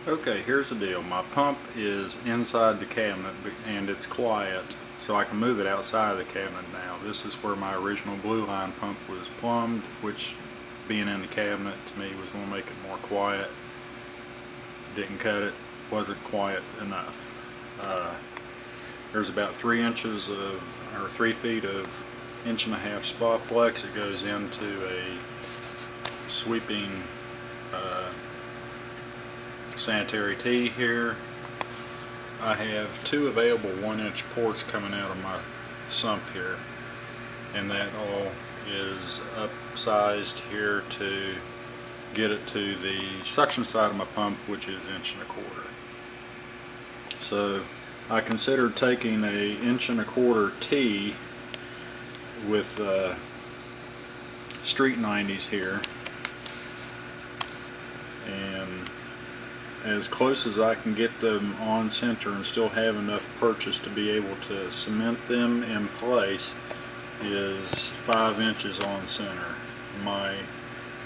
Okay, here's the deal. My pump is inside the cabinet and it's quiet, so I can move it outside of the cabinet now. This is where my original blue line pump was plumbed, which being in the cabinet to me was going to make it more quiet. Didn't cut it, wasn't quiet enough. There's about 3 inches of, or 3 feet of 1.5-inch spa flex. It goes into a sweeping sanitary tee here. I have 2 available 1-inch ports coming out of my sump here, and that all is upsized here to get it to the suction side of my pump, which is 1.25 inches. So I considered taking a 1.25 inch tee with street 90s here, and as close as I can get them on center and still have enough purchase to be able to cement them in place is 5 inches on center. My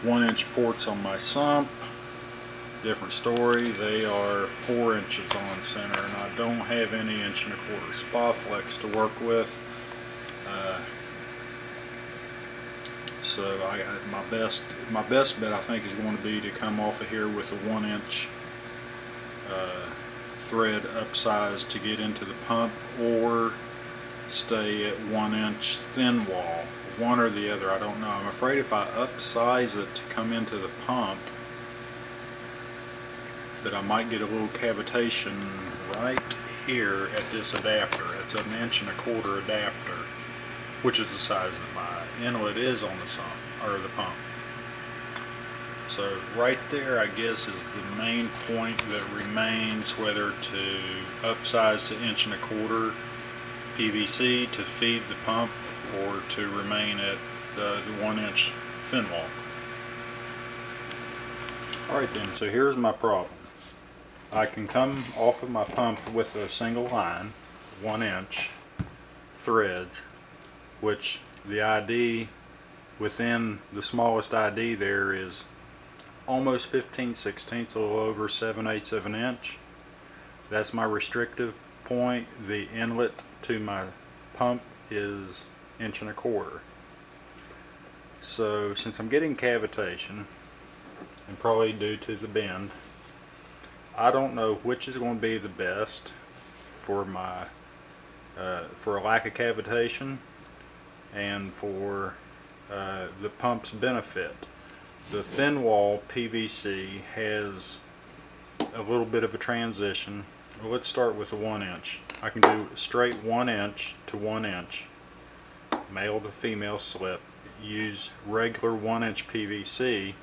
1-inch ports on my sump, different story, they are 4 inches on center, and I don't have any 1.25 inch spa flex to work with. So my best bet I think is going to be to come off of here with a 1-inch thread upsized to get into the pump, or stay at 1-inch thin wall. One or the other, I don't know. I'm afraid if I upsize it to come into the pump that I might get a little cavitation right here at this adapter. It's an 1.25 inch adapter, which is the size that my inlet is on the sump, or the pump. So right there, I guess, is the main point that remains, whether to upsize to 1.25 inch PVC to feed the pump, or to remain at the 1-inch thin wall. Alright then, so here's my problem. I can come off of my pump with a single line, 1-inch threads, which the ID within the smallest ID there is almost 15/16, a little over 7/8 of an inch. That's my restrictive point. The inlet to my pump is 1.25 inches. So since I'm getting cavitation, and probably due to the bend, I don't know which is going to be the best for my for a lack of cavitation and for the pump's benefit. The thin wall PVC has a little bit of a transition. Well, let's start with the 1-inch. I can do straight 1-inch to 1-inch, male to female slip, use regular 1-inch PVC,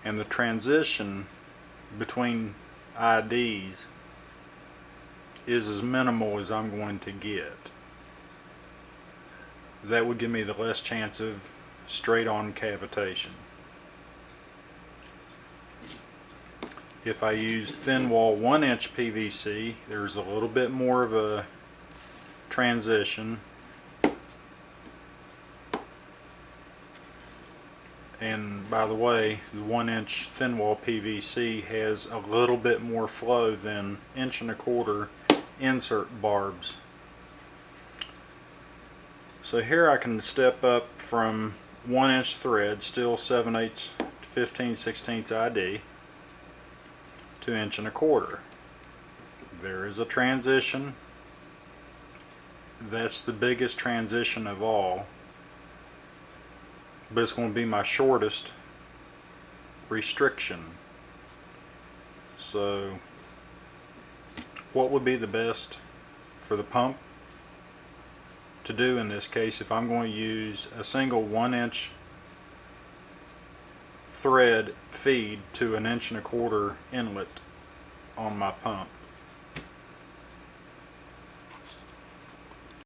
and the transition between IDs is as minimal as I'm going to get. That would give me the less chance of straight on cavitation. If I use thin wall 1-inch PVC, there's a little bit more of a transition, and by the way, the 1-inch thin wall PVC has a little bit more flow than 1.25 inch insert barbs. So here I can step up from 1-inch thread, still 7/8 to 15/16 ID, to 1.25 inch. There is a transition. That's the biggest transition of all, but it's going to be my shortest restriction. So what would be the best for the pump to do in this case if I'm going to use a single 1-inch thread feed to an 1.25 inch inlet on my pump?